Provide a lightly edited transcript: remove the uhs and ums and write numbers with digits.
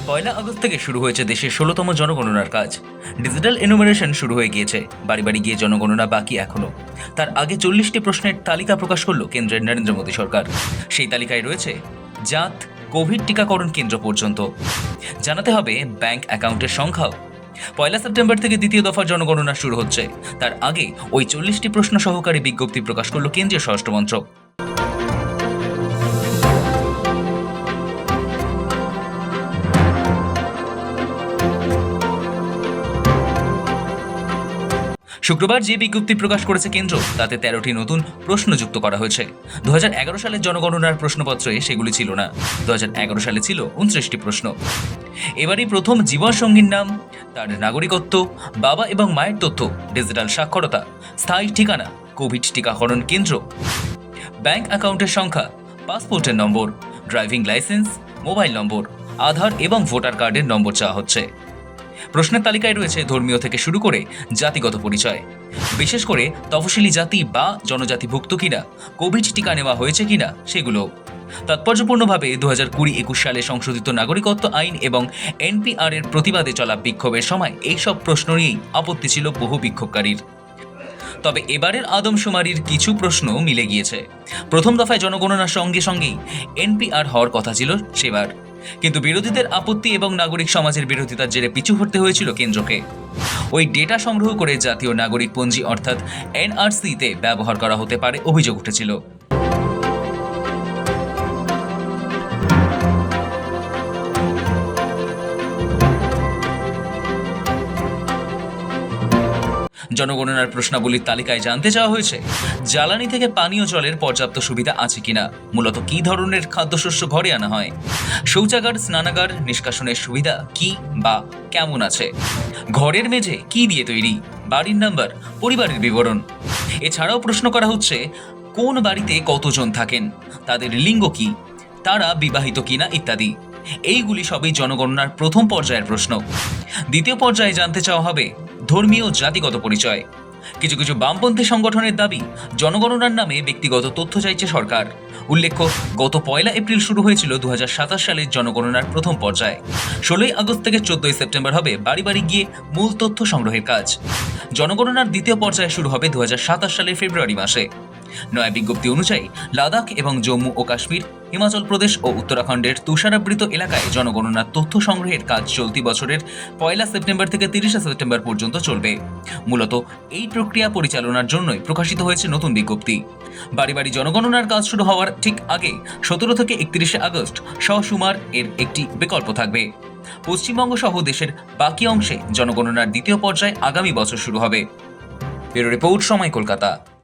পয়লা August থেকে শুরু হয়েছে দেশের ১৬তম জনগণনার কাজ। ডিজিটাল এনুমারেশন শুরু হয়ে গিয়েছে, বাড়ি বাড়ি গিয়ে জনগণনা বাকি এখনো। তার আগে ৪০টি প্রশ্নের তালিকা প্রকাশ করল কেন্দ্রের নরেন্দ্র মোদী সরকার। সেই তালিকায় রয়েছে জাত, কোভিড টিকাকরণ কেন্দ্র পর্যন্ত। জানাতে হবে ব্যাংক অ্যাকাউন্টের সংখ্যাও। পয়লা সেপ্টেম্বর থেকে দ্বিতীয় দফার জনগণনা শুরু হচ্ছে। তার আগে ওই ৪০টি প্রশ্ন সহকারী বিজ্ঞপ্তি প্রকাশ করল কেন্দ্রীয় স্বরাষ্ট্র মন্ত্রক। শুক্রবার যে বিজ্ঞপ্তি প্রকাশ করেছে কেন্দ্র, তাতে ১৩টি নতুন প্রশ্ন যুক্ত করা হয়েছে। ২০১১ সালের জনগণনার প্রশ্নপত্রে সেগুলি ছিল না। ২০১১ সালে ছিল ২৯টি প্রশ্ন। এবারই প্রথম জীবনসঙ্গীর নাম, তার নাগরিকত্ব, বাবা এবং মায়ের তথ্য, ডিজিটাল সাক্ষরতা, স্থায়ী ঠিকানা, কোভিড টিকাকরণ কেন্দ্র, ব্যাংক অ্যাকাউন্টের সংখ্যা, পাসপোর্টের নম্বর, ড্রাইভিং লাইসেন্স, মোবাইল নম্বর, আধার এবং ভোটার কার্ডের নম্বর চাওয়া হচ্ছে। প্রশ্নের তালিকায় রয়েছে ধর্মীয় থেকে শুরু করে জাতিগত পরিচয়, বিশেষ করে তফসিলি জাতি বা জনজাতিভুক্ত কিনা, কোভিড টিকা নেওয়া হয়েছে কিনা সেগুলো। তাৎপর্যপূর্ণভাবে ২০২০-২১ সালে সংশোধিত নাগরিকত্ব আইন এবং এনপিআর এর প্রতিবাদে চলা বিক্ষোভের সময় এইসব প্রশ্ন নিয়েই আপত্তি ছিল বহু বিক্ষোভকারীর। তবে এবারের আদমশুমারির কিছু প্রশ্ন মিলে গিয়েছে। প্রথম দফায় জনগণনার সঙ্গে সঙ্গেই এনপিআর হওয়ার কথা ছিল সেবার, কিন্তু বিরোধীদের আপত্তি এবং নাগরিক সমাজের বিরোধিতার জেরে পিছু হটতে হয়েছিল কেন্দ্রকে। ওই ডেটা সংগ্রহ করে জাতীয় নাগরিক পঞ্জি অর্থাৎ এনআরসি-তে ব্যবহার করা হতে পারে অভিযোগ উঠেছিল। জনগণনার প্রশ্নাবলীর তালিকায় জানতে চাওয়া হয়েছে জ্বালানি থেকে পানীয় জলের পর্যাপ্ত সুবিধা আছে কিনা, মূলত কী ধরনের খাদ্যশস্য ঘরে আনা হয়, শৌচাগার, স্নানাগার, নিষ্কাশনের সুবিধা কি বা কেমন আছে, ঘরের মেঝে কি দিয়ে তৈরি, বাড়ির নাম্বার, পরিবারের বিবরণ। এছাড়াও প্রশ্ন করা হচ্ছে কোন বাড়িতে কতজন থাকেন, তাদের লিঙ্গ কি, তারা বিবাহিত কিনা ইত্যাদি। এইগুলি সবই জনগণনার প্রথম পর্যায়ের প্রশ্ন। দ্বিতীয় পর্যায়ে জানতে চাওয়া হবে ধর্মীয় জাতিগত পরিচয়। কিছু কিছু বামপন্থী সংগঠনের দাবি জনগণনার নামে ব্যক্তিগত তথ্য চাইছে সরকার। উল্লেখ্য, গত ১ এপ্রিল শুরু হয়েছিল ২০২৭ সালের জনগণনার প্রথম পর্যায়। ১৬ আগস্ট থেকে ১৪ সেপ্টেম্বর হবে বাড়ি বাড়ি গিয়ে মূল তথ্য সংগ্রহের কাজ। জনগণনার দ্বিতীয় পর্যায়ে শুরু হবে ২০২৭ সালের ফেব্রুয়ারি মাসে। নয়া বিজ্ঞপ্তি অনুযায়ী লাদাখ এবং জম্মু ও কাশ্মীর, হিমাচল প্রদেশ ও উত্তরাখণ্ডের তুষারাবৃত এলাকায় জনগণনার তথ্য সংগ্রহের কাজ চলতি বছরের ১ সেপ্টেম্বর থেকে ৩০ সেপ্টেম্বর পর্যন্ত চলবে। মূলত এই প্রক্রিয়া পরিচালনার জন্যই প্রকাশিত হয়েছে নতুন বিজ্ঞপ্তি। বাড়ি বাড়ি জনগণনার কাজ শুরু হওয়ার ঠিক আগে ১৭ থেকে ৩১ আগস্ট সশুমার এর একটি বিকল্প থাকবে। পশ্চিমবঙ্গ সহ দেশের বাকি অংশে জনগণনার দ্বিতীয় পর্যায় আগামী বছর শুরু হবে। ব্যুরো রিপোর্ট, সময়, কলকাতা।